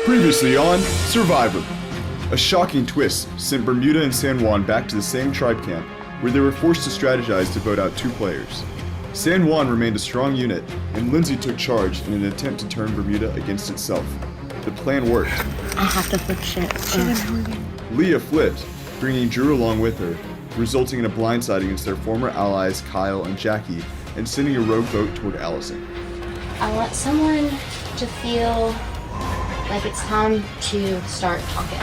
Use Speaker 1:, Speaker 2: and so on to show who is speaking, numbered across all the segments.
Speaker 1: Previously on Survivor. A shocking twist sent Bermuda and San Juan back to the same tribe camp, where they were forced to strategize to vote out 2 players. San Juan remained a strong unit, and Lindsay took charge in an attempt to turn Bermuda against itself. The plan worked.
Speaker 2: I have to flip shit.
Speaker 1: Leah flipped, bringing Drew along with her, resulting in a blindside against their former allies Kyle and Jackie, and sending a rogue vote toward Allison.
Speaker 2: I want someone to feel like it's time to start talking.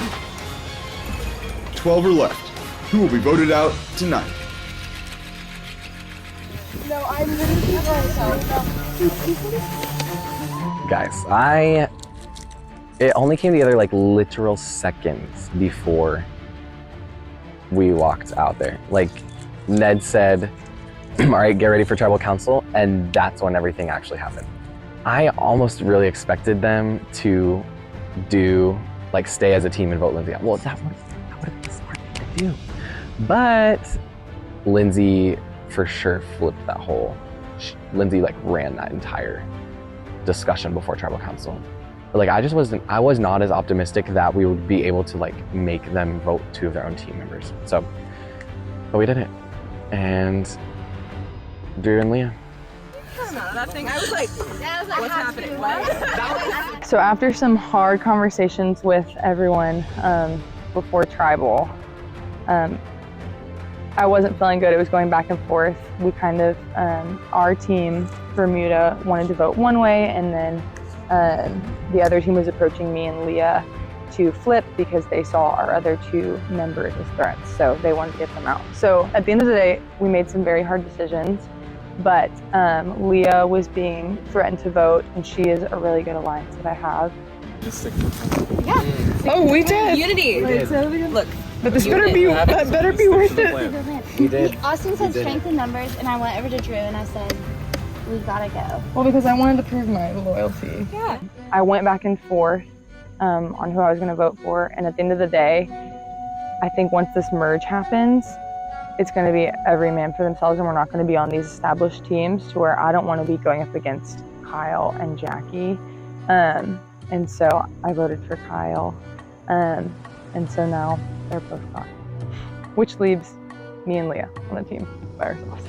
Speaker 1: 12 are left. Who will be voted out tonight?
Speaker 3: No, I'm literally myself.
Speaker 4: Guys, it only came together like literal seconds before we walked out there. Like Ned said, all right, get ready for tribal council, and that's when everything actually happened. I almost really expected them to stay as a team and vote Lindsay out. Well, that would have been smart to do. But Lindsay for sure flipped that whole, Lindsay ran that entire discussion before tribal council. But I was not as optimistic that we would be able to make them vote 2 of their own team members. So, but we did it. And Drew and Leah.
Speaker 3: That thing, I was like, what's happening?
Speaker 5: So after some hard conversations with everyone before tribal, I wasn't feeling good. It was going back and forth. We kind of, our team, Bermuda, wanted to vote one way, and then the other team was approaching me and Leah to flip because they saw our other 2 members as threats. So they wanted to get them out. So at the end of the day, we made some very hard decisions. But Leah was being threatened to vote, and she is a really good alliance that I have.
Speaker 3: Yeah.
Speaker 5: Oh, we did.
Speaker 3: Unity. Look.
Speaker 5: But this better be worth it.
Speaker 4: We did.
Speaker 6: Austin said strength in numbers, and I went over to Drew and I said, we gotta go.
Speaker 5: Well, because I wanted to prove my loyalty.
Speaker 3: Yeah.
Speaker 5: I went back and forth on who I was going to vote for, and at the end of the day, I think once this merge happens, it's going to be every man for themselves, and we're not going to be on these established teams to where I don't want to be going up against Kyle and Jackie. And so I voted for Kyle. And so now they're both gone, which leaves me and Leah on the team by ourselves.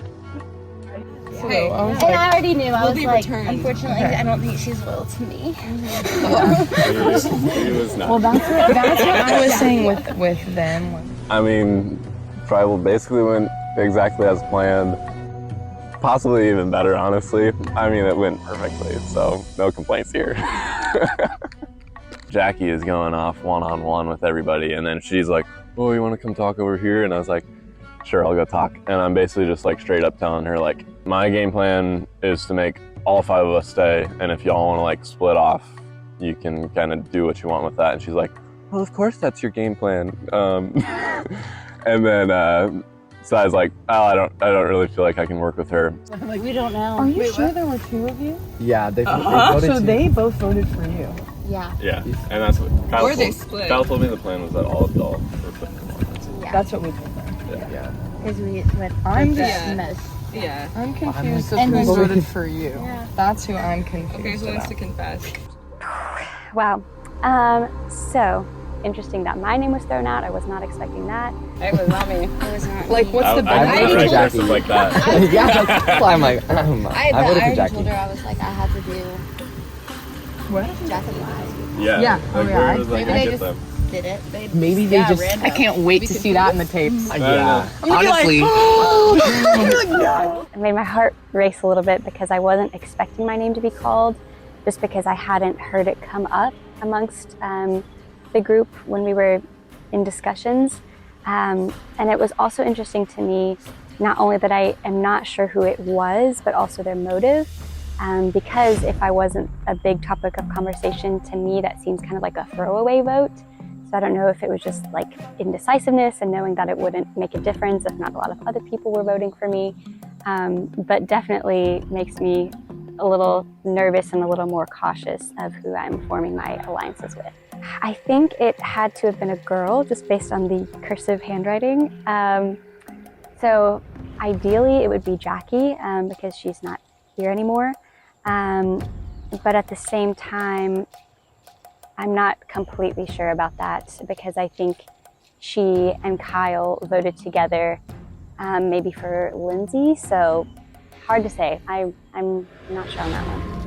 Speaker 5: So
Speaker 3: Hey,
Speaker 5: I was
Speaker 6: And I already knew. I was like,
Speaker 3: returned.
Speaker 6: unfortunately, I don't think she's loyal to me.
Speaker 7: He was not.
Speaker 5: well, that's what I was saying with them.
Speaker 7: I mean, tribal basically went exactly as planned. Possibly even better, honestly. I mean, it went perfectly, so no complaints here. Jackie is going off one-on-one with everybody, and then she's like, oh, you want to come talk over here? And I was like, sure, I'll go talk. And I'm basically just straight up telling her, my game plan is to make all 5 of us stay, and if y'all want to split off, you can kind of do what you want with that. And she's like, well, of course that's your game plan. And then so I was like, oh, I don't really feel like I can work with her.
Speaker 6: We don't know.
Speaker 5: Are you sure there were 2 of you?
Speaker 4: Yeah, they voted.
Speaker 5: So they both voted for you.
Speaker 6: Yeah.
Speaker 7: Yeah, and that's what Kyle
Speaker 3: Or they
Speaker 7: told,
Speaker 3: split.
Speaker 7: Kyle told me the plan was that all of y'all were putting them on.
Speaker 6: Yeah.
Speaker 5: That's what we told them.
Speaker 7: Yeah.
Speaker 6: Because we went
Speaker 5: I'm
Speaker 6: the
Speaker 3: just-
Speaker 6: most.
Speaker 3: Yeah.
Speaker 5: I'm confused of
Speaker 6: And
Speaker 5: who
Speaker 6: then-
Speaker 5: voted for you.
Speaker 6: Yeah.
Speaker 5: That's who I'm confused
Speaker 3: Okay, who wants
Speaker 5: about.
Speaker 3: to confess?
Speaker 8: Wow. So interesting that my name was thrown out. I was not expecting that.
Speaker 3: It was not me.
Speaker 6: It was not
Speaker 5: Like,
Speaker 6: me.
Speaker 5: what's the
Speaker 7: I
Speaker 5: benefit?
Speaker 7: voted for
Speaker 4: Jackie.
Speaker 7: Jackie like that.
Speaker 4: Yeah, that's why I'm like, I voted for
Speaker 6: already
Speaker 4: Jackie.
Speaker 6: told her, I was like, I have to do
Speaker 5: What?
Speaker 6: Jackie live.
Speaker 7: Yeah.
Speaker 5: Yeah. Oh,
Speaker 7: Like,
Speaker 5: yeah.
Speaker 7: we was like,
Speaker 6: Maybe
Speaker 7: I
Speaker 6: they
Speaker 7: get
Speaker 6: just
Speaker 7: them.
Speaker 6: did it. They
Speaker 5: Maybe they just.
Speaker 6: random.
Speaker 5: I can't wait to see that in the tapes.
Speaker 4: Yeah.
Speaker 5: I'm gonna be
Speaker 4: Honestly,
Speaker 8: It made my heart race a little bit because I wasn't expecting my name to be called, just because I hadn't heard it come up amongst the group when we were in discussions. And it was also interesting to me, not only that I am not sure who it was, but also their motive. Because if I wasn't a big topic of conversation, to me that seems kind of like a throwaway vote. So I don't know if it was just indecisiveness and knowing that it wouldn't make a difference if not a lot of other people were voting for me. But definitely makes me a little nervous and a little more cautious of who I'm forming my alliances with. I think it had to have been a girl just based on the cursive handwriting. So ideally it would be Jackie because she's not here anymore. But at the same time, I'm not completely sure about that because I think she and Kyle voted together maybe for Lindsay, so hard to say. I'm not sure on that one.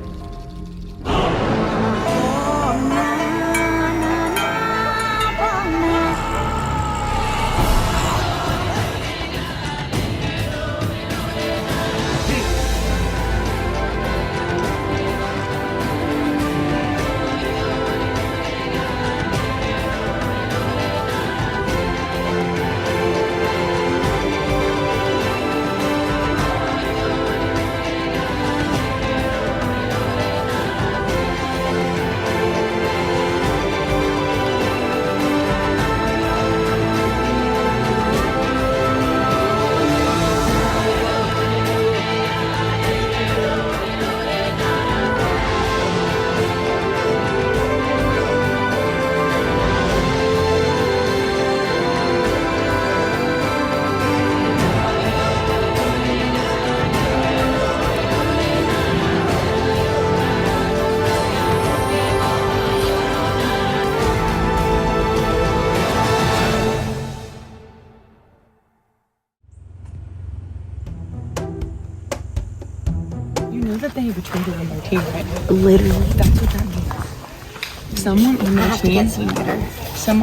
Speaker 5: You know that they have a traitor on their team, right? Literally, that's what that means. Someone on their team,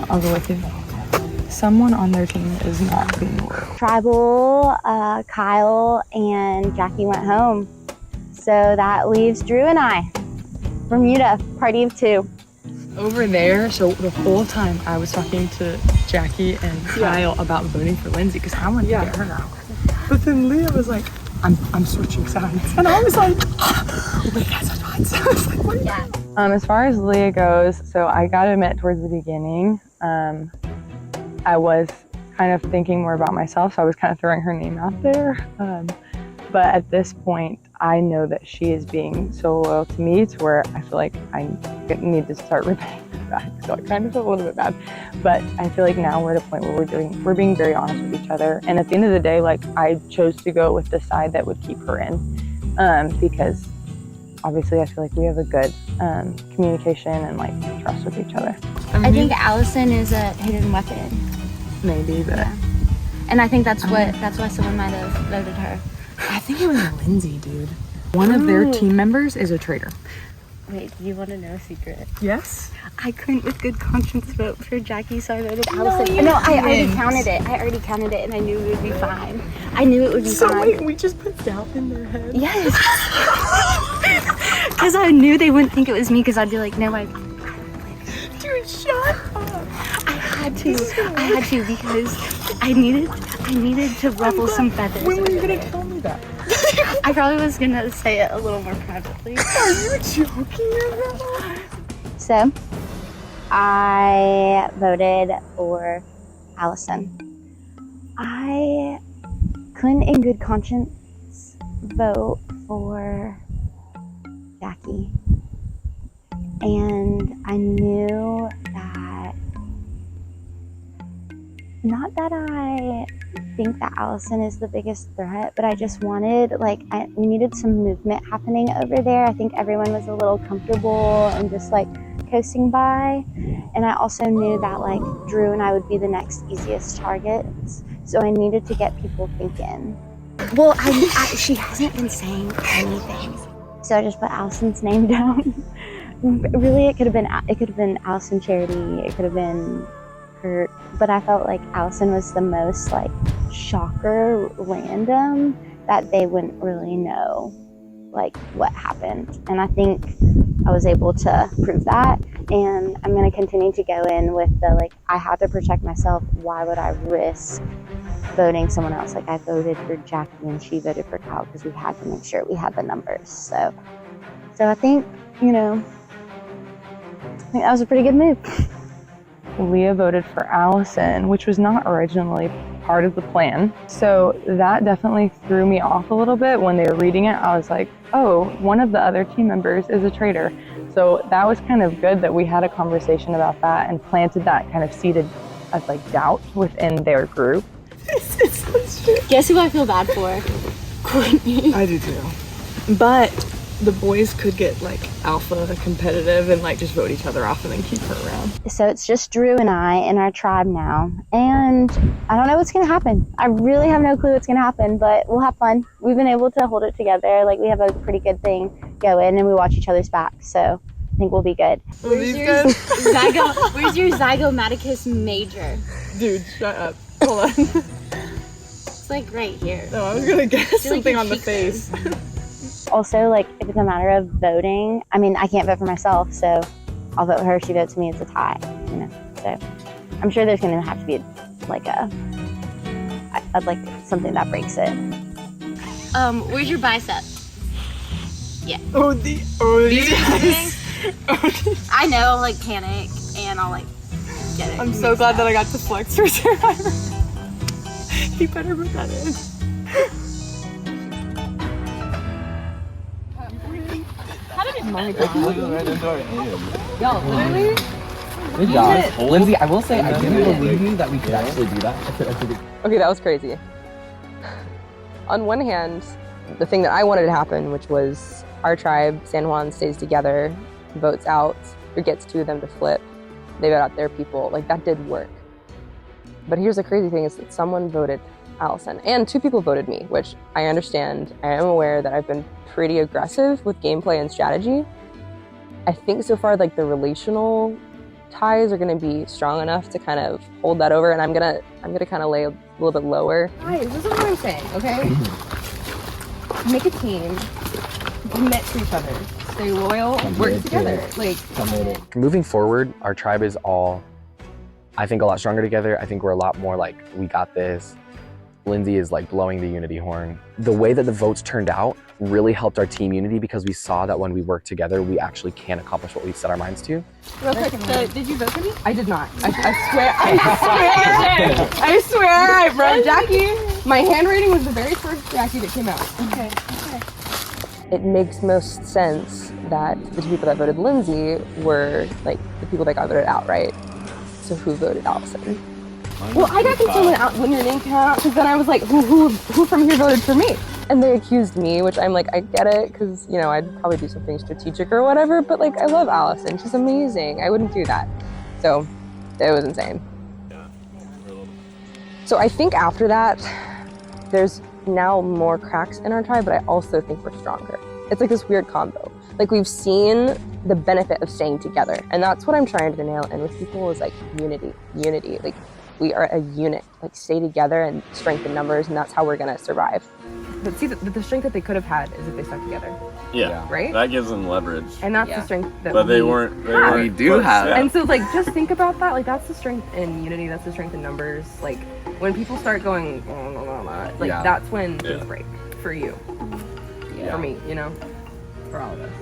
Speaker 5: I'll go with you. Someone on their team is not being loyal.
Speaker 8: Tribal, Kyle, and Jackie went home. So that leaves Drew and I. Bermuda, party of 2.
Speaker 5: Over there, so the whole time I was talking to Jackie and Kyle about voting for Lindsay because I wanted to get her out. But then Leah was like, I'm switching sides. And I was like, Leah has sides. I was like, what? Yeah. As far as Leah goes, so I gotta admit towards the beginning, I was kind of thinking more about myself, so I was kind of throwing her name out there. But at this point, I know that she is being so loyal to me to where I feel like I need to start repaying her back. So I kind of feel a little bit bad. But I feel like now we're at a point where we're being very honest with each other. And at the end of the day, like I chose to go with the side that would keep her in because obviously I feel like we have a good communication and like trust with each other.
Speaker 2: I think Allison is a hidden weapon.
Speaker 5: Maybe, but
Speaker 2: Yeah. And I think that's why someone might have voted her.
Speaker 5: I think it was Lindsay, dude. One of their team members is a traitor.
Speaker 2: Wait, do you want to know a secret?
Speaker 5: Yes?
Speaker 2: I couldn't with good conscience vote for Jackie, so I voted Allison. No, I already counted it, and I knew it would be fine. I knew it would be fine.
Speaker 5: So wait, we just put doubt in their head?
Speaker 2: Yes. Because I knew they wouldn't think it was me, because I'd be like, no,
Speaker 5: Dude, shut up.
Speaker 2: I had to because I needed to ruffle some feathers.
Speaker 5: When were you gonna tell me that?
Speaker 2: I probably was gonna say it a little more privately.
Speaker 5: Are you joking?
Speaker 8: So I voted for Allison. I couldn't in good conscience vote for Jackie. And I knew that, not that I think that Allison is the biggest threat, but I just wanted, we needed some movement happening over there. I think everyone was a little comfortable and just coasting by. And I also knew that Drew and I would be the next easiest targets. So I needed to get people thinking.
Speaker 2: Well, she hasn't been saying anything.
Speaker 8: So I just put Allison's name down. Really, it could have been Allison Charity, it could have been Kurt, but I felt like Allison was the most shocker random that they wouldn't really know what happened. And I think I was able to prove that, and I'm going to continue to go in with the I had to protect myself. Why would I risk voting someone else? I voted for Jackie and she voted for Kyle because we had to make sure we had the numbers. So I think, I think that was a pretty good move. Leah voted for Allison, which was not originally part of the plan. So that definitely threw me off a little bit. When they were reading it, I was like, oh, one of the other team members is a traitor. So that was kind of good that we had a conversation about that and planted that kind of seeded of doubt within their group.
Speaker 2: Guess who I feel bad for? Courtney.
Speaker 5: I do too. But
Speaker 3: the boys could get like alpha competitive and like just vote each other off and then keep her around.
Speaker 2: So it's just Drew and I in our tribe now, and I don't know what's gonna happen. I really have no clue what's gonna happen, but we'll have fun. We've been able to hold it together. Like, we have a pretty good thing going, and we watch each other's backs, so I think we'll be good.
Speaker 3: Where's your
Speaker 6: Zygomaticus major?
Speaker 3: Dude, shut up. Hold on.
Speaker 6: It's like right here.
Speaker 3: No, I was gonna guess something
Speaker 6: like
Speaker 3: on the face.
Speaker 2: Also, like, if it's a matter of voting, I mean, I can't vote for myself, so I'll vote her. If she votes for me, it's a tie, you know. So I'm sure there's gonna have to be like like something that breaks it.
Speaker 6: Where's your bicep? Yeah.
Speaker 3: These guys.
Speaker 6: I know, I'll like panic and I'll like get it.
Speaker 3: I'm so glad that I got to flex for Survivor. You better put that in.
Speaker 5: Oh my god.
Speaker 4: Y'all, literally. Good job. Lindsay, I will say, I didn't believe you that we could actually do that.
Speaker 5: Okay, that was crazy. On one hand, the thing that I wanted to happen, which was our tribe, San Juan, stays together, votes out, or gets two of them to flip. They vote out their people. Like, that did work. But here's the crazy thing is that someone voted Allison, and two people voted me, which I understand. I am aware that I've been pretty aggressive with gameplay and strategy. I think so far, like, the relational ties are going to be strong enough to kind of hold that over, and I'm gonna kind of lay a little bit lower. Guys, this is what I'm saying, okay? Make a team, commit to each other, stay loyal, work together. Like,
Speaker 4: Moving forward, our tribe is all, I think, a lot stronger together. I think we're a lot more like, we got this. Lindsay is like blowing the unity horn. The way that the votes turned out really helped our team unity because we saw that when we work together, we actually can accomplish what we set our minds to.
Speaker 6: Real quick, so did you vote for me?
Speaker 5: I did not. I swear, I wrote Jackie. My handwriting was the very first Jackie that came out.
Speaker 6: Okay.
Speaker 5: It makes most sense that the two people that voted Lindsay were like the people that got voted out, right? So who voted Allison? Well, I got concerned when your name came out, because then I was like, who from here voted for me? And they accused me, which I'm like, I get it, because, you know, I'd probably do something strategic or whatever, but like, I love Allison. She's amazing. I wouldn't do that. So it was insane. So I think after that, there's now more cracks in our tribe, but I also think we're stronger. It's like this weird combo. Like, we've seen the benefit of staying together, and that's what I'm trying to nail in with people is like unity. Like, we are a unit, like, stay together and strength in numbers, and that's how we're gonna survive. But see, the strength that they could have had is if they stuck together.
Speaker 7: Yeah.
Speaker 5: Right?
Speaker 7: That gives them leverage.
Speaker 5: And that's the strength that
Speaker 7: But they weren't.
Speaker 4: We do have.
Speaker 5: And so, like, just think about that. Like, that's the strength in unity. That's the strength in numbers. Like, when people start going, like, that's when things break for you. For me, you know?
Speaker 4: For all of us.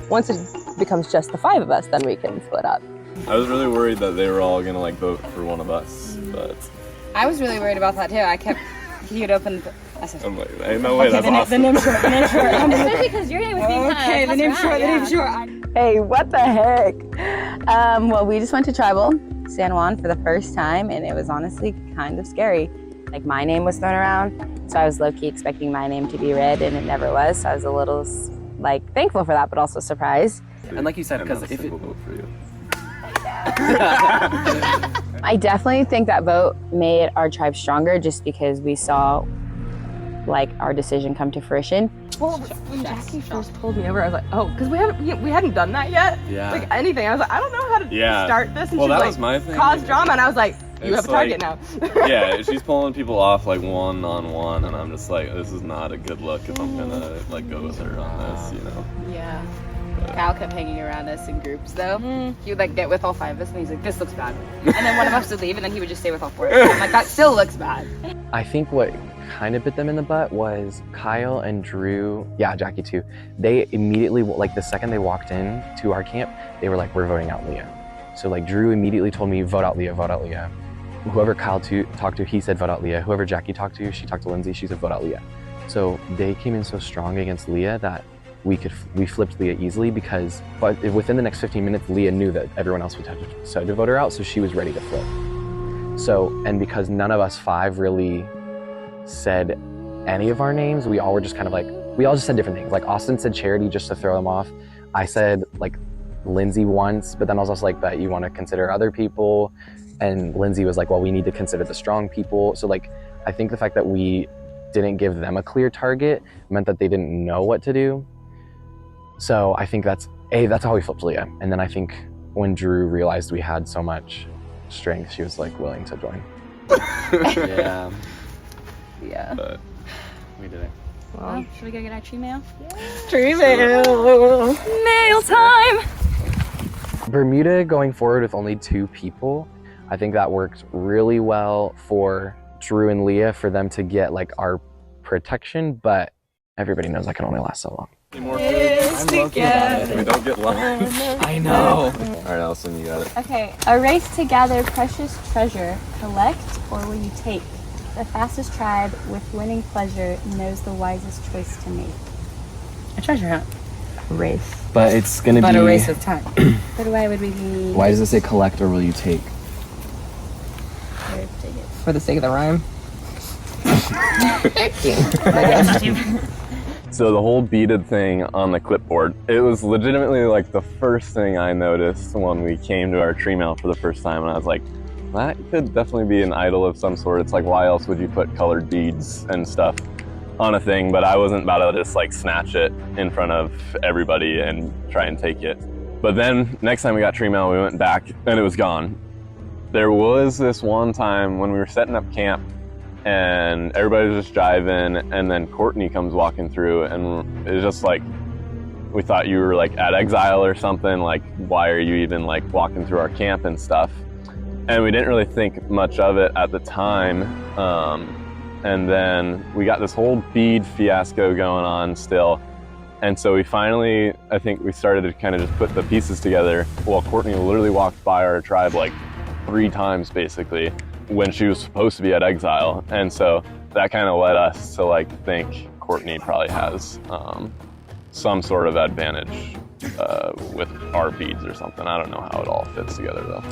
Speaker 5: Once it becomes just the five of us, then we can split up.
Speaker 7: I was really worried that they were all gonna like vote for one of us, but
Speaker 9: I was really worried about that too. I kept, you'd open the, I said,
Speaker 7: I'm like, ain't no way, that's
Speaker 9: the
Speaker 7: awesome.
Speaker 9: name short,
Speaker 6: Especially because your name was being
Speaker 9: okay, the name short.
Speaker 2: Hey, what the heck? Well, we just went to Tribal San Juan for the first time, and it was honestly kind of scary. Like, my name was thrown around, so I was low-key expecting my name to be read, and it never was. So I was a little, like, thankful for that, but also surprised.
Speaker 4: And like you said, because if it
Speaker 7: vote for you.
Speaker 2: I definitely think that vote made our tribe stronger just because we saw, like, our decision come to fruition.
Speaker 5: Well, when Jackie first pulled me over, I was like, oh, because we hadn't done that yet.
Speaker 7: Yeah.
Speaker 5: Like, anything. I was like, I don't know how to start this. And
Speaker 7: Well,
Speaker 5: she
Speaker 7: that
Speaker 5: was
Speaker 7: was my thing.
Speaker 5: cause drama, and I was like, you
Speaker 7: It's
Speaker 5: have a target
Speaker 7: like-
Speaker 5: now.
Speaker 7: Yeah, she's pulling people off like one-on-one, and I'm just like, this is not a good look if I'm gonna like go with her on this, you know?
Speaker 9: Yeah. Kyle kept hanging around us in groups though. He would like get with all five of us and he's like, this looks bad. And then one of us would leave and then he would just stay with all four of us. I'm like, that still looks bad.
Speaker 4: I think what kind of bit them in the butt was Kyle and Drew, Jackie too. They immediately, like the second they walked in to our camp, they were like, we're voting out Leah. So like Drew immediately told me, vote out Leah, vote out Leah. Whoever Kyle talked to, he said vote out Leah. Whoever Jackie talked to, she talked to Lindsay, she said vote out Leah. So they came in so strong against Leah that we flipped Leah easily but within the next 15 minutes, Leah knew that everyone else would have decided to vote her out, so she was ready to flip. So, and because none of us five really said any of our names, we all were just kind of like, we all just said different things. Like Austin said Charity just to throw them off. I said like Lindsay once, but then I was also like, but you want to consider other people. And Lindsay was like, well, we need to consider the strong people. So like, I think the fact that we didn't give them a clear target meant that they didn't know what to do. So I think that's how we flipped Leah. And then I think when Drew realized we had so much strength, she was like willing to join.
Speaker 7: Yeah.
Speaker 9: Yeah.
Speaker 7: But we did it.
Speaker 9: Well, should we go get our tree mail?
Speaker 3: Tree mail.
Speaker 8: Mail time!
Speaker 4: Bermuda going forward with only 2 people, I think that worked really well for Drew and Leah for them to get like our protection, but everybody knows that can only last so long.
Speaker 7: More food. I'm low-key about it. We don't get lunch. I know. All right, Allison, you got it.
Speaker 8: Okay, a race to gather precious treasure. Collect or will you take? The fastest tribe with winning pleasure knows the wisest choice to make.
Speaker 2: A treasure hunt.
Speaker 5: Race.
Speaker 4: But it's gonna
Speaker 2: But
Speaker 4: be.
Speaker 2: a race with time.
Speaker 8: But why would we be?
Speaker 4: Why does it say collect or will you take?
Speaker 2: For the sake of the rhyme.
Speaker 7: So the whole beaded thing on the clipboard, it was legitimately like the first thing I noticed when we came to our tree mail for the first time, and I was like, that could definitely be an idol of some sort. It's like, why else would you put colored beads and stuff on a thing? But I wasn't about to just like snatch it in front of everybody and try and take it. But then next time we got tree mail, we went back and it was gone. There was this one time when we were setting up camp and everybody was just jiving, and then Courtney comes walking through, and it was just like, we thought you were like at exile or something, like why are you even like walking through our camp and stuff? And we didn't really think much of it at the time. And then we got this whole bead fiasco going on still. And so we finally, I think we started to kind of just put the pieces together. Well, Courtney literally walked by our tribe like 3 times basically when she was supposed to be at exile. And so that kind of led us to like think Courtney probably has some sort of advantage with our beads or something. I don't know how it all fits together though.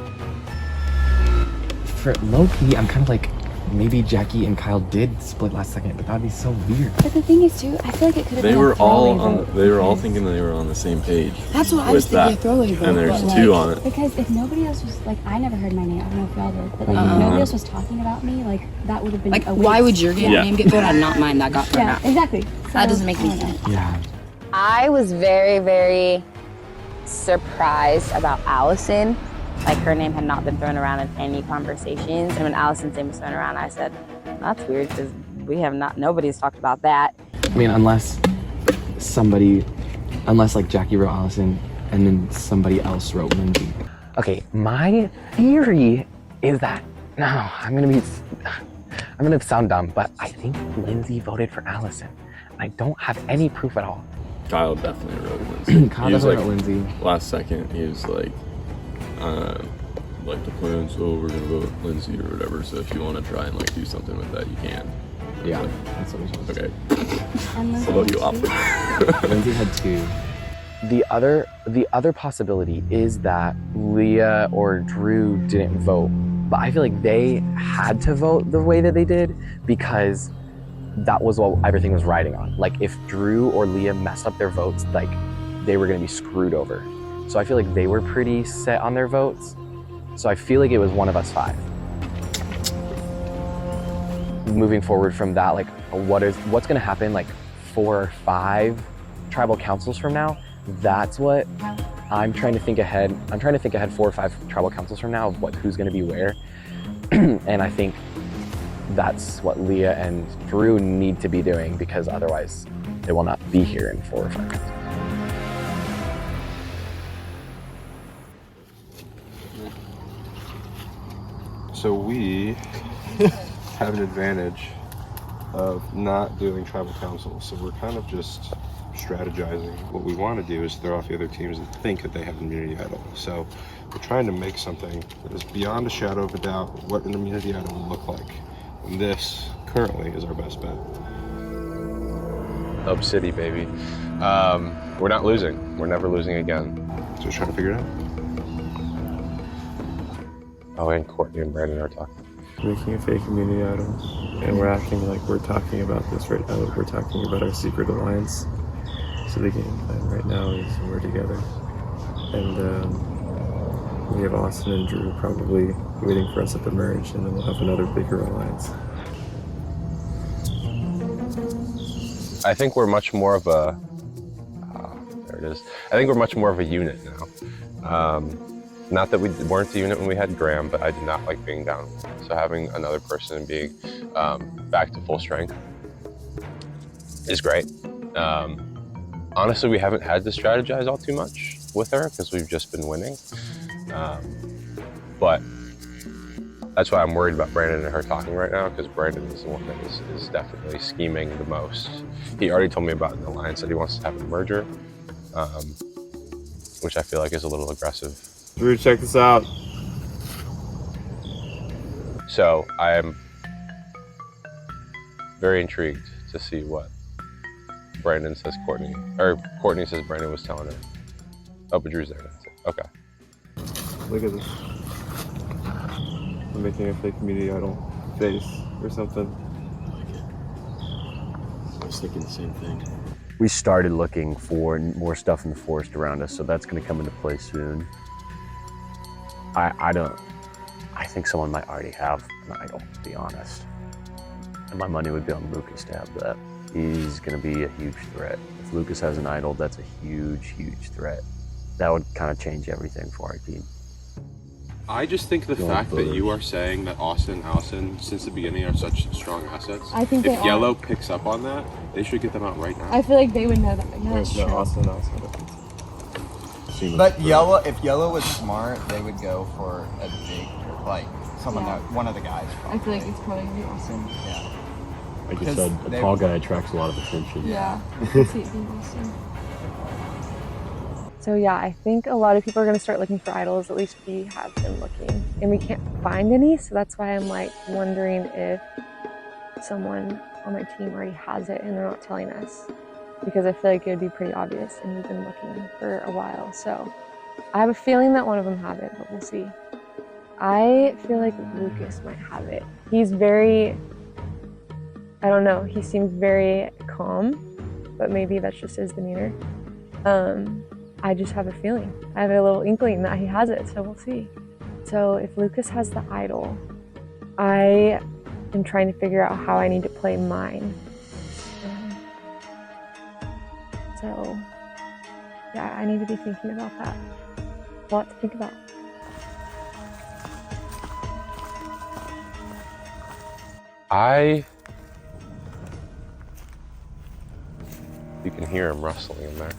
Speaker 10: For low-key, I'm kind of like, maybe Jackie and Kyle did split last second, but that'd be so weird.
Speaker 8: But the thing is too, I feel like it could have been
Speaker 11: They were
Speaker 8: a throwaway
Speaker 11: all on.
Speaker 8: vote
Speaker 11: They were all
Speaker 8: because-
Speaker 11: thinking they were on the same page.
Speaker 6: That's what I was
Speaker 11: with
Speaker 6: thinking,
Speaker 11: that.
Speaker 6: a throwaway vote.
Speaker 11: And there's
Speaker 6: but,
Speaker 11: 2
Speaker 6: like,
Speaker 11: on it.
Speaker 8: Because if nobody else was, like, I never heard my name, I don't know if y'all did, but like, if nobody else was talking about me, like, that would have been
Speaker 2: Like,
Speaker 8: a
Speaker 2: why
Speaker 8: waste.
Speaker 2: would your name get voted on, not mine that got thrown
Speaker 8: Yeah,
Speaker 2: out?
Speaker 8: exactly.
Speaker 2: That
Speaker 8: So,
Speaker 2: doesn't make
Speaker 8: I
Speaker 2: any
Speaker 8: don't know.
Speaker 2: sense.
Speaker 10: Yeah.
Speaker 2: I was very, very surprised about Allison. Like, her name had not been thrown around in any conversations. And when Allison's name was thrown around, I said, that's weird because nobody's talked about that.
Speaker 10: I mean, unless like Jackie wrote Allison and then somebody else wrote Lindsay.
Speaker 4: Okay, my theory is that, no, I'm gonna sound dumb, but I think Lindsay voted for Allison. I don't have any proof at all.
Speaker 11: Kyle definitely wrote Lindsay.
Speaker 10: Kyle
Speaker 11: He was
Speaker 10: definitely
Speaker 11: like,
Speaker 10: wrote Lindsay.
Speaker 11: last second, he was like the plan, so we're gonna vote Lindsay or whatever. So if you want to try and like do something with that, you can.
Speaker 10: Yeah,
Speaker 11: Like,
Speaker 10: that's what we should
Speaker 11: okay.
Speaker 8: And
Speaker 11: I'll vote you off.
Speaker 10: Lindsay had 2.
Speaker 4: The other possibility is that Leah or Drew didn't vote, but I feel like they had to vote the way that they did because that was what everything was riding on. Like if Drew or Leah messed up their votes, like they were gonna be screwed over. So I feel like they were pretty set on their votes. So I feel like it was one of us 5. Moving forward from that, like what's gonna happen like 4 or 5 tribal councils from now? That's what I'm trying to think ahead. I'm trying to think ahead 4 or 5 tribal councils from now of who's gonna be where. And I think that's what Leah and Drew need to be doing because otherwise they will not be here in 4 or 5 councils.
Speaker 12: So we have an advantage of not doing tribal council. So we're kind of just strategizing. What we want to do is throw off the other teams that think that they have an immunity idol. So we're trying to make something that is beyond a shadow of a doubt what an immunity idol would look like. And this currently is our best bet.
Speaker 7: Up City, baby. We're not losing. We're never losing again.
Speaker 12: So just trying to figure it out.
Speaker 7: Oh, and Courtney and Brandon are talking.
Speaker 13: making a fake community idol, and we're acting like we're talking about this right now. We're talking about our secret alliance. So the game plan right now is we're together, and we have Austin and Drew probably waiting for us at the merge, and then we'll have another bigger alliance.
Speaker 7: I think we're much more of a, there it is. I think we're much more of a unit now. Not that we weren't a unit when we had Graham, but I did not like being down. So having another person and being back to full strength is great. Honestly, we haven't had to strategize all too much with her because we've just been winning. But that's why I'm worried about Brandon and her talking right now, because Brandon is the one that is definitely scheming the most. He already told me about an alliance that he wants to have a merger, which I feel like is a little aggressive.
Speaker 13: Drew, check this out.
Speaker 7: So I am very intrigued to see what Brandon says Courtney, or Courtney says Brandon was telling her. Oh, but Drew's there. That's it. Okay.
Speaker 13: Look at this. I'm making a fake community idol face or something.
Speaker 11: I like it. I was thinking the same thing.
Speaker 14: We started looking for more stuff in the forest around us, so that's going to come into play soon. I think someone might already have an idol, to be honest. And my money would be on Lucas to have that. He's going to be a huge threat. If Lucas has an idol, that's a huge, huge threat. That would kind of change everything for our team.
Speaker 12: I just think the fact that you are saying that Austin and Allison, since the beginning, are such strong assets.
Speaker 3: I think
Speaker 12: if Yellow picks up on that, they should get them out right now.
Speaker 3: I feel like they would know that. Yeah, that's
Speaker 13: No,
Speaker 3: true.
Speaker 13: Austin, Allison.
Speaker 15: But if Yellow was smart, they would go for a big, like someone that one of the guys.
Speaker 3: I feel like it's probably gonna be awesome.
Speaker 15: Yeah.
Speaker 11: Like you said, a tall guy attracts a lot of attention.
Speaker 3: Yeah. I can see it being awesome.
Speaker 5: So yeah, I think a lot of people are going to start looking for idols. At least we have been looking, and we can't find any. So that's why I'm like wondering if someone on my team already has it and they're not telling us, because I feel like it would be pretty obvious, and we've been looking for a while. So I have a feeling that one of them have it, but we'll see. I feel like Lucas might have it. He's very, I don't know, he seems very calm, but maybe that's just his demeanor. I just have a feeling. I have a little inkling that he has it, so we'll see. So if Lucas has the idol, I am trying to figure out how I need to play mine. So yeah, I need to be thinking about that. A lot to think about.
Speaker 7: You can hear him rustling in there.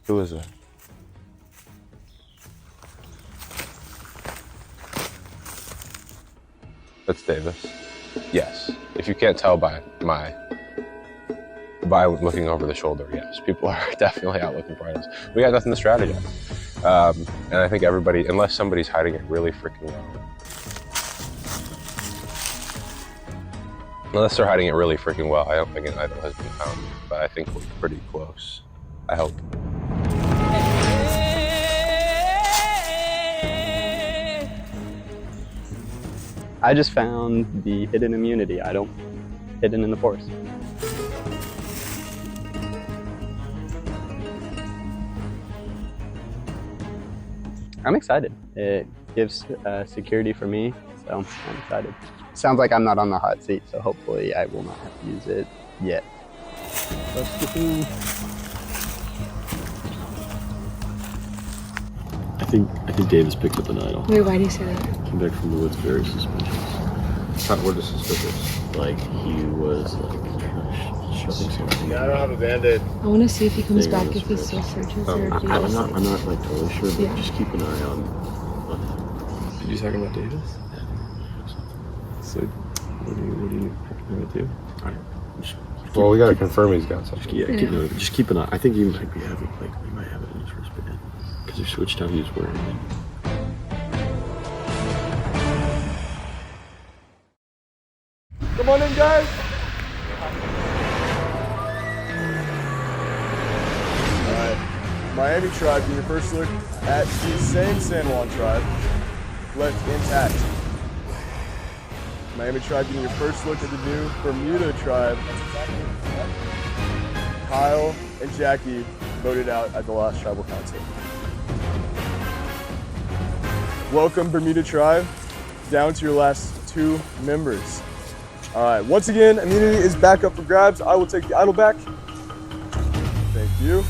Speaker 7: Who is it? That's Davis. Yes. If you can't tell by looking over the shoulder, yes. People are definitely out looking for idols. We got nothing to strategize. And I think everybody, unless somebody's hiding it really freaking well. Unless they're hiding it really freaking well, I don't think an idol has been found. But I think we're pretty close. I hope.
Speaker 16: I just found the hidden immunity idol hidden in the forest. I'm excited. It gives security for me, so I'm excited. Sounds like I'm not on the hot seat, so hopefully I will not have to use it yet.
Speaker 11: I think Davis picked up an idol.
Speaker 3: Wait, why do you say that?
Speaker 11: Came back from the woods very suspicious.
Speaker 12: What is suspicious?
Speaker 11: Like he was like shoving something.
Speaker 13: Yeah, I don't have a Band-Aid.
Speaker 3: I want to see if he comes back, if he still searches, or if he
Speaker 11: I'm not like totally sure, but just keep an eye on him.
Speaker 13: Did you talking about Davis?
Speaker 11: Yeah.
Speaker 13: So, what do you want to do?
Speaker 12: Well, we gotta confirm he's got something.
Speaker 11: Just keep an eye. I think he might be having he might have it in his wristband because he switched how he was wearing it.
Speaker 13: Come on in, guys. All right,
Speaker 17: Miami tribe, get your first look at the same San Juan tribe, left intact. Miami tribe, getting your first look at the new Bermuda tribe. Kyle and Jackie voted out at the last tribal council. Welcome, Bermuda tribe, down to your last 2 members. All right, once again, immunity is back up for grabs. I will take the idol back. Thank you.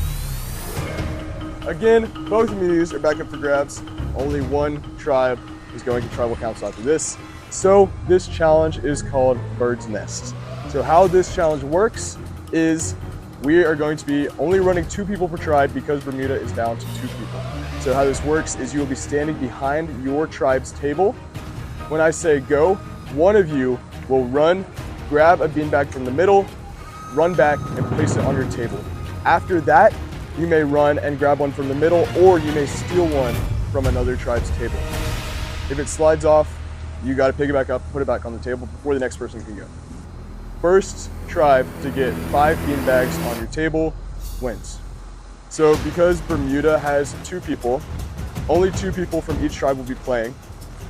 Speaker 17: Again, both immunities are back up for grabs. Only one tribe is going to tribal council after this. So this challenge is called Bird's Nest. So how this challenge works is we are going to be only running 2 people per tribe because Bermuda is down to 2 people. So how this works is you will be standing behind your tribe's table. When I say go, one of you will run, grab a beanbag from the middle, run back and place it on your table. After that, you may run and grab one from the middle, or you may steal one from another tribe's table. If it slides off, you gotta pick it back up, put it back on the table before the next person can go. First tribe to get 5 beanbags on your table wins. So because Bermuda has 2 people, only 2 people from each tribe will be playing.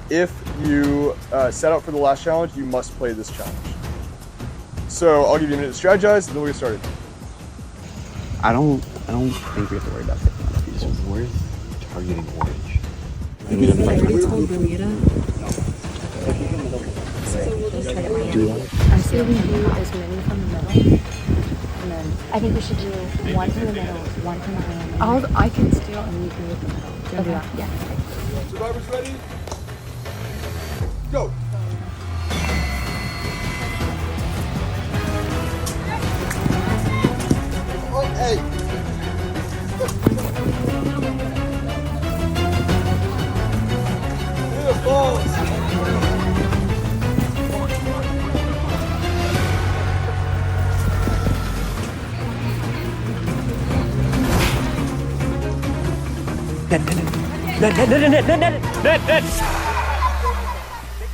Speaker 17: If you set out for the last challenge, you must play this challenge. So I'll give you a minute to strategize, and then we'll get started.
Speaker 16: I don't think we have to worry about it.
Speaker 11: Is it worth targeting orange?
Speaker 18: I already told Bermuda. I say we do as many from the middle, and then
Speaker 8: I think we should do one from the middle, one from behind.
Speaker 18: I can steal and you can get the middle. Do you want to do that?
Speaker 8: Yeah.
Speaker 17: Survivors ready? Go! Oh, hey!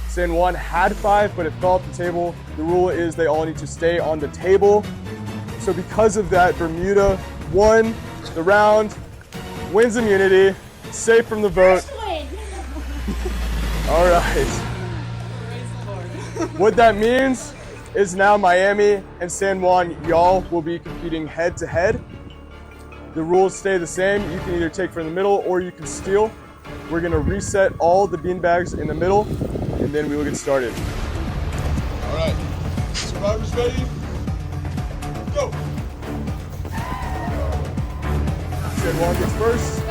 Speaker 17: San Juan had 5, but it fell off the table. The rule is they all need to stay on the table. So because of that, Bermuda won the round, wins immunity, safe from the vote. All right. What that means is now Miami and San Juan, y'all will be competing head to head. The rules stay the same. You can either take from the middle or you can steal. We're gonna reset all the beanbags in the middle, and then we will get started. All right, survivors ready? Go! San Juan gets first.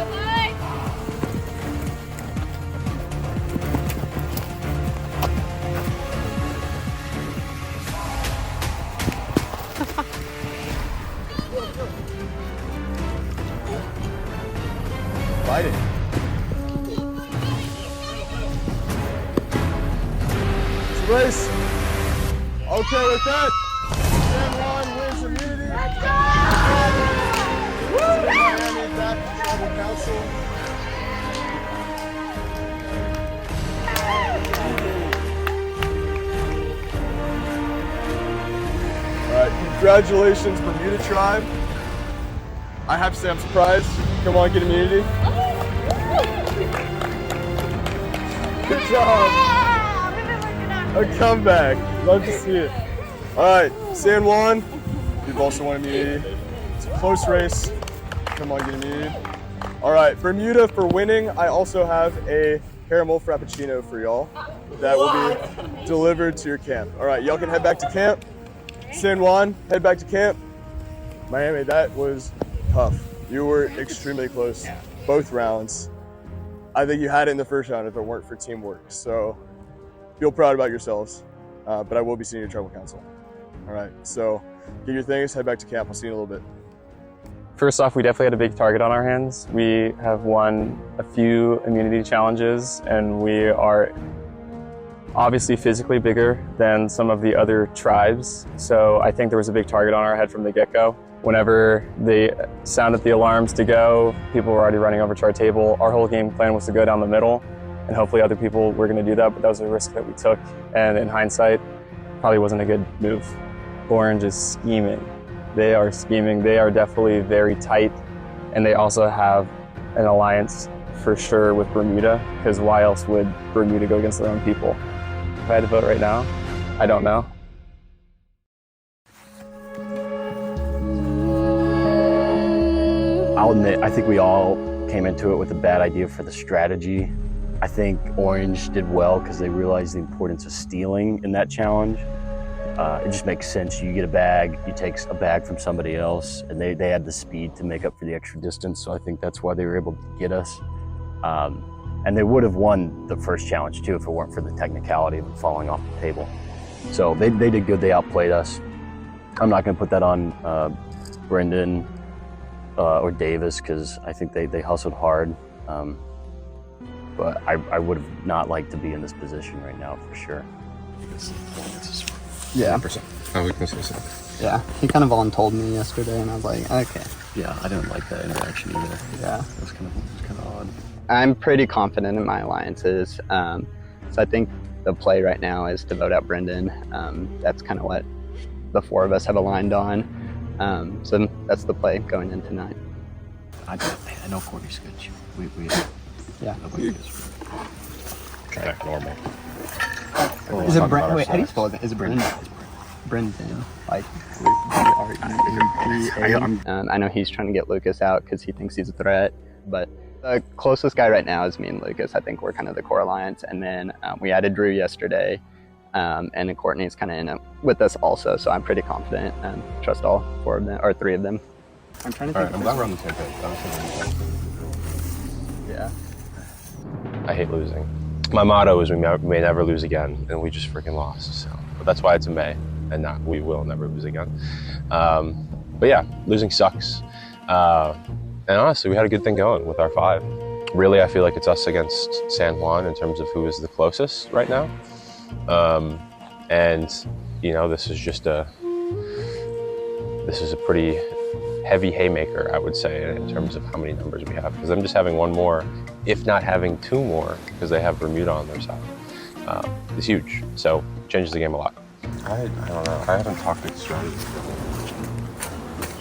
Speaker 17: Fight it. Race. Okay, with that, San Juan wins immunity. Let's go! Miami back to tribal council. All right, congratulations, Bermuda tribe. I have to say I'm surprised. Come on, get immunity. Good job. A comeback. Love to see it. All right, San Juan, you've also won immunity. It's a close race. Come on, get immunity. All right, Bermuda, for winning, I also have a caramel frappuccino for y'all that will be delivered to your camp. All right, y'all can head back to camp. San Juan, head back to camp. Miami, that was tough. You were extremely close both rounds. I think you had it in the first round if it weren't for teamwork. So feel proud about yourselves, but I will be seeing your tribal council. All right, so get your things, head back to camp. I'll see you in a little bit.
Speaker 19: First off, we definitely had a big target on our hands. We have won a few immunity challenges, and we are obviously physically bigger than some of the other tribes. So I think there was a big target on our head from the get-go. Whenever they sounded the alarms to go, people were already running over to our table. Our whole game plan was to go down the middle, and hopefully other people were going to do that, but that was a risk that we took. And in hindsight, probably wasn't a good move. Orange is scheming. They are scheming. They are definitely very tight, and they also have an alliance for sure with Bermuda, because why else would Bermuda go against their own people? If I had to vote right now, I don't know.
Speaker 14: I'll admit, I think we all came into it with a bad idea for the strategy. I think Orange did well because they realized the importance of stealing in that challenge. It just makes sense. You get a bag, you take a bag from somebody else, and they had the speed to make up for the extra distance, so I think that's why they were able to get us. And they would have won the first challenge too if it weren't for the technicality of falling off the table. So they did good, they outplayed us. I'm not gonna put that on Brendan or Davis because I think they hustled hard. But I would have not liked to be in this position right now for sure.
Speaker 16: Yeah.
Speaker 12: 100%. I would say so.
Speaker 16: Yeah, he kind of voluntold me yesterday, and I was like, okay.
Speaker 14: Yeah, I didn't like that interaction either.
Speaker 16: Yeah.
Speaker 14: It was kind of odd.
Speaker 16: I'm pretty confident in my alliances. So I think the play right now is to vote out Brendan. That's kind of what the four of us have aligned on. So that's the play going in tonight.
Speaker 14: I know Courtney's good.
Speaker 16: Yeah.
Speaker 14: Nobody is.
Speaker 7: Okay, normal.
Speaker 16: Is it Brendan? Wait, how do you spell it? Is it Brendan? Brendan. Like R-E-D-A. I know he's trying to get Lucas out because he thinks he's a threat, but the closest guy right now is me and Lucas. I think we're kind of the core alliance, and then we added Drew yesterday, and then Courtney's kind of in it with us also. So I'm pretty confident and trust all four of them or three of them. I'm trying to think.
Speaker 12: All right, I'm glad we're on the same page.
Speaker 16: Yeah.
Speaker 7: I hate losing. My motto is we may never lose again, and we just freaking lost. So, but that's why it's a may, and not we will never lose again. But yeah, losing sucks. And honestly, we had a good thing going with our 5. Really, I feel like it's us against San Juan in terms of who is the closest right now. And you know, this is a pretty heavy haymaker, I would say, in terms of how many numbers we have. Because I'm just having one more, if not having 2 more, because they have Bermuda on their side. It's huge. So changes the game a lot.
Speaker 12: I don't know. I haven't talked to strategy.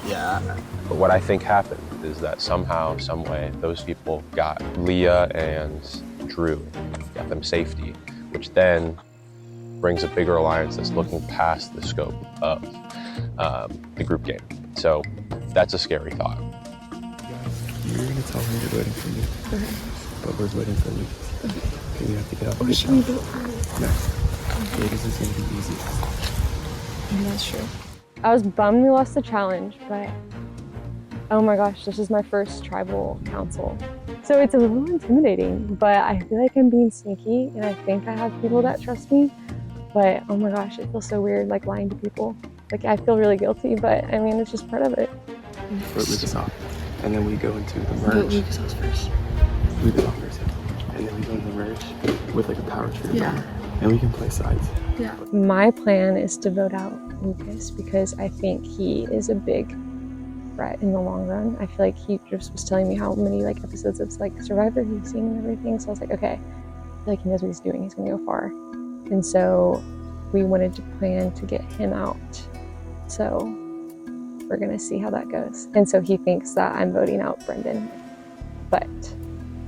Speaker 16: Yeah.
Speaker 7: But what I think happened is that somehow, some way, those people got Leah and Drew, got them safety, which then brings a bigger alliance that's looking past the scope of the group game. So that's a scary thought.
Speaker 13: You're gonna tell her you're waiting for me.
Speaker 18: Okay.
Speaker 13: But we're waiting for Luke. Okay, we have to get out.
Speaker 18: Or should we vote for
Speaker 13: No. Vegas is gonna be easy.
Speaker 18: That's true.
Speaker 5: I was bummed we lost the challenge, but oh my gosh, this is my first tribal council. So it's a little intimidating, but I feel like I'm being sneaky and I think I have people that trust me. But oh my gosh, it feels so weird like lying to people. Like I feel really guilty, but I mean, it's just part of it.
Speaker 13: Vote Lucas off. And then we go into the merge.
Speaker 18: Vote Lucas off first.
Speaker 13: Lucas off first. And then we go into the merge with like a power trip.
Speaker 18: Yeah.
Speaker 13: And we can play sides.
Speaker 18: Yeah.
Speaker 5: My plan is to vote out Lucas because I think he is a big threat in the long run. I feel like he just was telling me how many like episodes of like Survivor he's seen and everything. So I was like, okay, I feel like he knows what he's doing. He's gonna go far. And so we wanted to plan to get him out. So we're gonna see how that goes. And so he thinks that I'm voting out Brendan, but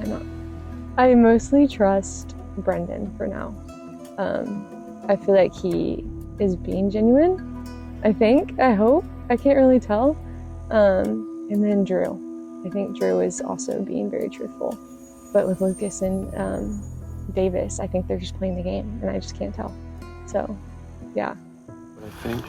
Speaker 5: I'm not. I mostly trust Brendan for now. I feel like he is being genuine. I hope. I can't really tell. And then Drew. I think Drew is also being very truthful. But with Lucas and Davis, I think they're just playing the game and I just can't tell. So, yeah.
Speaker 13: But I think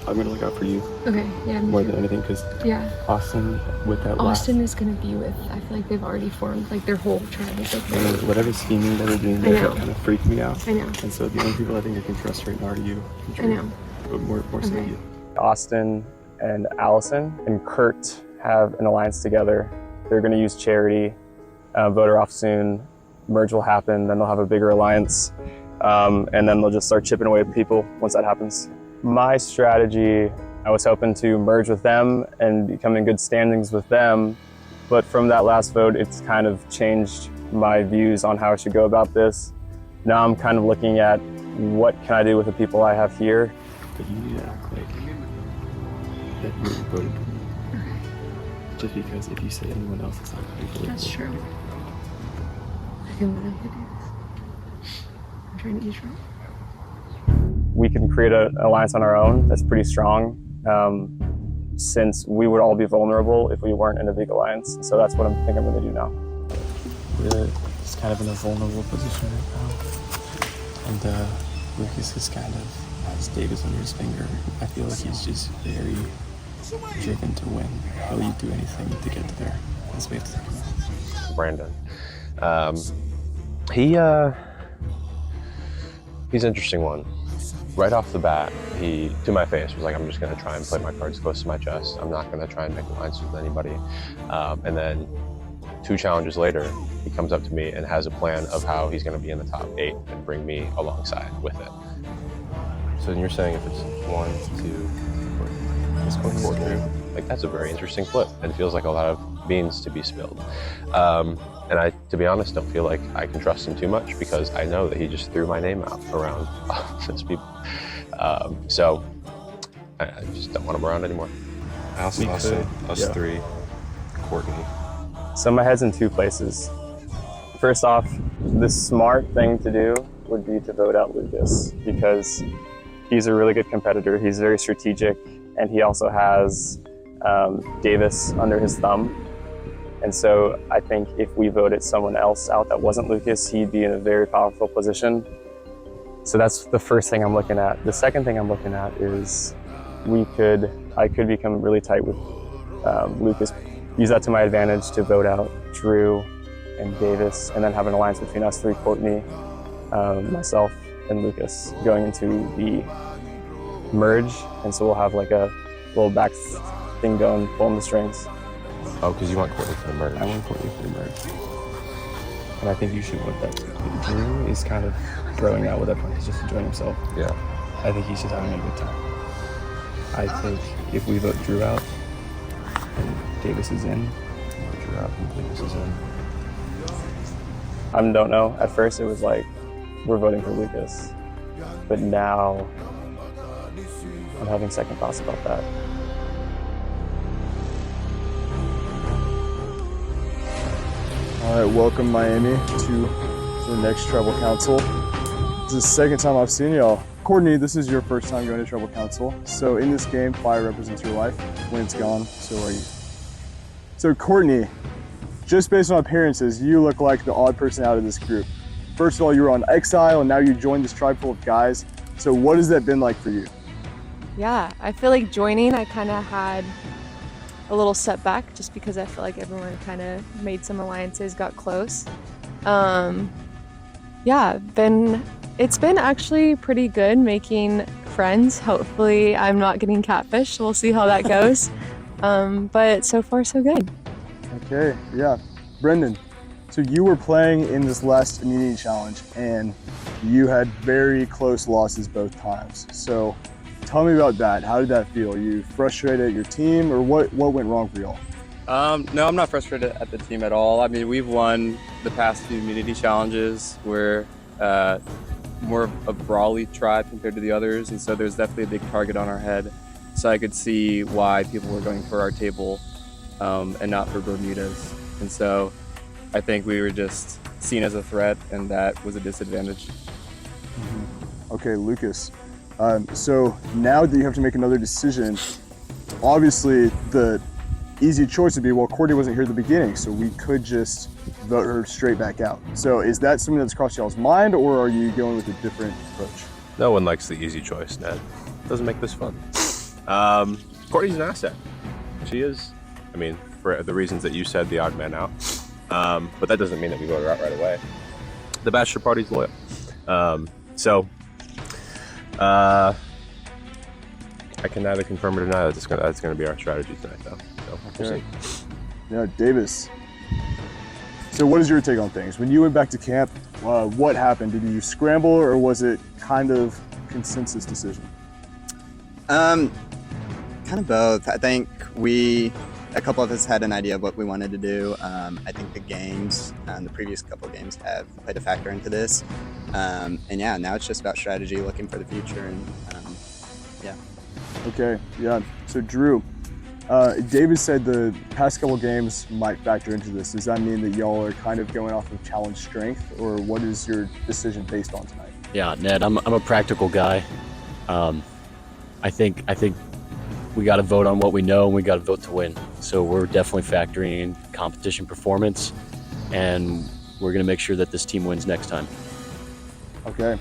Speaker 13: I'm gonna look out for you.
Speaker 18: Okay, yeah, me
Speaker 13: more
Speaker 18: too.
Speaker 13: than anything, because
Speaker 18: Yeah.
Speaker 13: Austin with that
Speaker 18: Austin is gonna be with, I feel like they've already formed, like their whole tribe is like
Speaker 13: last, and whatever scheming they were doing,
Speaker 18: I
Speaker 13: that
Speaker 18: know.
Speaker 13: kind of freaked me out.
Speaker 18: I know.
Speaker 13: And so the only people I think I can trust right now are you. And Drew.
Speaker 18: I know.
Speaker 13: But more so
Speaker 18: Okay.
Speaker 13: you.
Speaker 19: Austin and Allison and Kurt have an alliance together. They're going to use charity. Voter off soon. Merge will happen. Then they'll have a bigger alliance. And then they'll just start chipping away at people once that happens. My strategy, I was hoping to merge with them and become in good standings with them. But from that last vote, it's kind of changed my views on how I should go about this. Now I'm kind of looking at what can I do with the people I have here.
Speaker 13: But you need to act like that you voted for me. Just because if you say anyone else, it's not going to be believable.
Speaker 3: That's true. I can literally do this. I'm trying to eavesdrop.
Speaker 19: We can create an alliance on our own that's pretty strong, since we would all be vulnerable if we weren't in a big alliance. So that's what I think I'm going to do now.
Speaker 10: We're just kind of in a vulnerable position right now. And Lucas is kind of has Davis under his finger. I feel like he's just very driven to win. He'll do anything to get to there. That's what we have to think about.
Speaker 7: Brandon. He's an interesting one. Right off the bat, he, to my face, was like, I'm just gonna try and play my cards close to my chest. I'm not gonna try and make alliances with anybody. And then 2 challenges later, he comes up to me and has a plan of how he's gonna be in the top 8 and bring me alongside with it. So then you're saying if it's 1, 2, it's going 4 through, like that's a very interesting flip and feels like a lot of beans to be spilled. And I, to be honest, don't feel like I can trust him too much because I know that he just threw my name out around those people. So I just don't want him around anymore.
Speaker 12: Us 3, Courtney.
Speaker 19: So my head's in 2 places. First off, the smart thing to do would be to vote out Lucas because he's a really good competitor. He's very strategic, and he also has Davis under his thumb. And so I think if we voted someone else out that wasn't Lucas, he'd be in a very powerful position. So that's the first thing I'm looking at. The second thing I'm looking at is I could become really tight with Lucas, use that to my advantage to vote out Drew and Davis, and then have an alliance between us 3, Courtney, myself, and Lucas going into the merge. And so we'll have like a little back thing going, pulling the strings.
Speaker 7: Oh, because you want Courtney for the merge.
Speaker 10: I want Courtney for the merge. And I think you should want that. Drew is kind of throwing out with everyone. He's just enjoying himself.
Speaker 7: Yeah.
Speaker 10: I think he's just having a good time. I think if we vote Drew out and Davis is in, Drew out and Davis is in.
Speaker 19: I don't know. At first it was like, we're voting for Lucas. But now I'm having second thoughts about that.
Speaker 17: All right, welcome Miami to the next Tribal Council. This is the second time I've seen y'all. Courtney, this is your first time going to Tribal Council. So in this game, fire represents your life. When it's gone, so are you. So Courtney, just based on appearances, you look like the odd person out of this group. First of all, you were on exile and now you joined this tribe full of guys. So what has that been like for you?
Speaker 5: Yeah, I feel like joining, I kind of had a little setback just because I feel like everyone kind of made some alliances, got close. Yeah, it's been actually pretty good making friends. Hopefully I'm not getting catfished. We'll see how that goes. But so far so good.
Speaker 17: Okay, yeah. Brendan, so you were playing in this last immunity challenge and you had very close losses both times. So tell me about that. How did that feel? You frustrated at your team or what went wrong for y'all?
Speaker 19: No, I'm not frustrated at the team at all. I mean, we've won the past few immunity challenges. We're more of a brawly tribe compared to the others, and so there's definitely a big target on our head. So I could see why people were going for our table and not for Bermuda's. And so I think we were just seen as a threat, and that was a disadvantage.
Speaker 17: Okay, Lucas. So now that you have to make another decision, obviously the easy choice would be, well, Courtney wasn't here at the beginning, so we could just vote her straight back out. So is that something that's crossed y'all's mind, or are you going with a different approach?
Speaker 7: No one likes the easy choice, Ned. Doesn't make this fun. Courtney's an asset. She is. I mean, for the reasons that you said, the odd man out. But that doesn't mean that we vote her out right away. The bachelor party's loyal. I can neither confirm or deny that that's going to be our strategy tonight, though. So we'll see.
Speaker 17: Yeah, Davis. So what is your take on things? When you went back to camp, what happened? Did you scramble or was it kind of consensus decision?
Speaker 16: Kind of both. I think a couple of us had an idea of what we wanted to do. I think the games, the previous couple of games have played a factor into this. And yeah, now it's just about strategy, looking for the future, and yeah.
Speaker 17: Okay, yeah. So Drew, David said the past couple games might factor into this. Does that mean that y'all are kind of going off of challenge strength, or what is your decision based on tonight?
Speaker 14: Yeah, Ned, I'm a practical guy. I think we got to vote on what we know, and we got to vote to win. So we're definitely factoring in competition performance, and we're going to make sure that this team wins next time.
Speaker 17: Okay,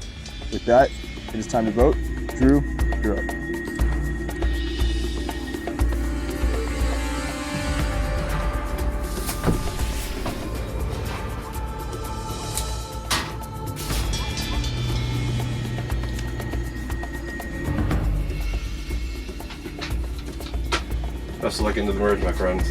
Speaker 17: with that, it is time to vote. Drew, you're up.
Speaker 12: Best of luck into the merge, my friends.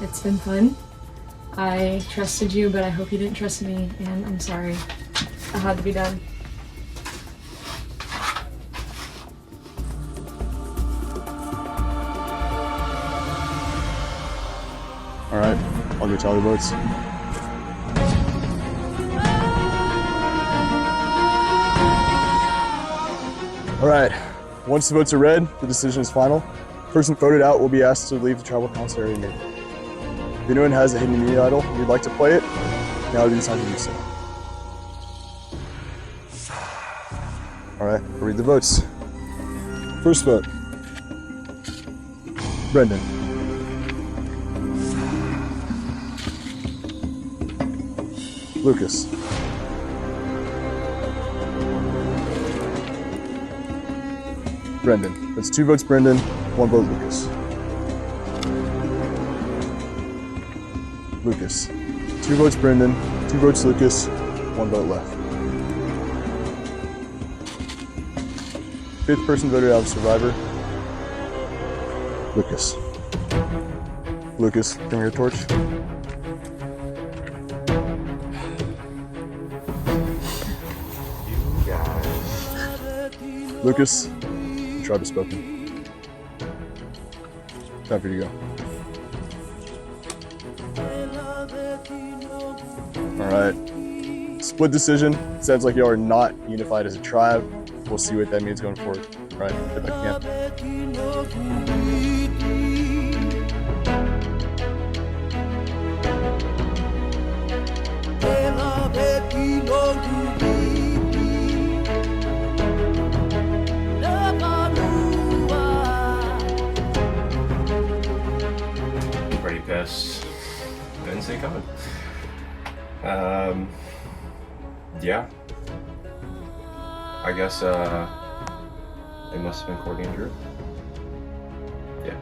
Speaker 3: It's been fun. I trusted you, but I hope you didn't trust me, and I'm sorry. I had to be done.
Speaker 17: All right, I'll go tally votes. All right, once the votes are read, the decision is final. The person voted out will be asked to leave the tribal council area immediately. If anyone has a hidden immunity idol and you'd like to play it, now would be the time to do so. All right, I'll read the votes. First vote, Brendan. Lucas. Brendan. That's 2 votes Brendan, 1 vote Lucas. Lucas. 2 votes Brendan, 2 votes Lucas, 1 vote left. 5th person voted out of Survivor. Lucas. Lucas, bring your torch.
Speaker 11: You guys.
Speaker 17: Lucas, the tribe has spoken. Time for you to go. Alright. Split decision. Sounds like y'all are not unified as a tribe. We'll see what that means going forward. Alright, get back to camp.
Speaker 12: Pretty pissed. Didn't see it coming. Yeah. I guess it must have been Courtney and Drew. Yeah.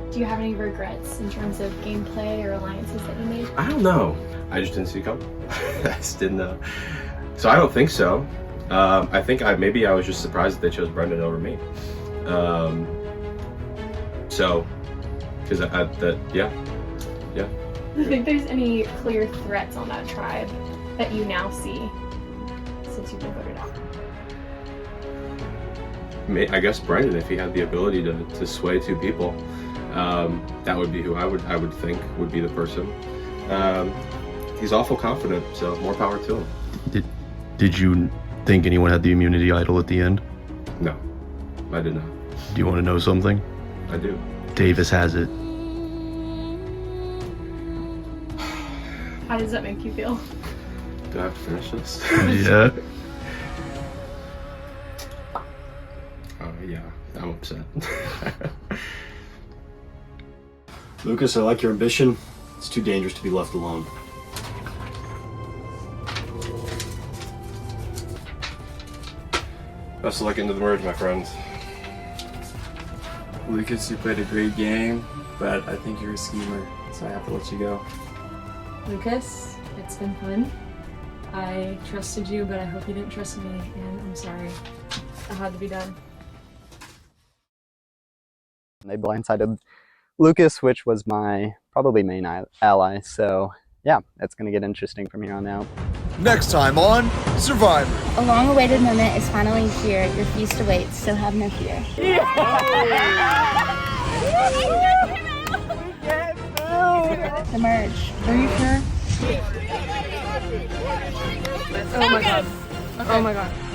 Speaker 6: Do you have any regrets in terms of gameplay or alliances that you made?
Speaker 12: I don't know. I just didn't see it coming. I just didn't know. So I don't think so. I think maybe I was just surprised that they chose Brendan over me. So, because yeah.
Speaker 6: Do you think there's any clear threats on that tribe that you now see since you've been voted out?
Speaker 12: I guess Brendan, if he had the ability to sway 2 people, that would be who I would think would be the person. He's awful confident, so more power to him.
Speaker 11: Did you think anyone had the immunity idol at the end?
Speaker 12: No, I did not.
Speaker 11: Do you want to know something?
Speaker 12: I do.
Speaker 11: Davis has it.
Speaker 6: How does that make you feel?
Speaker 12: Do I have to finish this?
Speaker 11: Yeah.
Speaker 12: Oh yeah, I'm upset.
Speaker 20: Lucas, I like your ambition. It's too dangerous to be left alone.
Speaker 12: Best of luck into the merge, my friends.
Speaker 10: Lucas, you played a great game, but I think you're a schemer, so I have to let you go.
Speaker 3: Lucas, it's been fun. I trusted you, but I hope you didn't trust me, and I'm sorry. I had to be done.
Speaker 16: They blindsided Lucas, which was my probably main ally, so yeah, it's going to get interesting from here on out.
Speaker 17: Next time on Survivor.
Speaker 6: A long-awaited moment is finally here. Your feast awaits, so have no fear. The merge. Are you sure?
Speaker 5: Oh my god. Oh my god.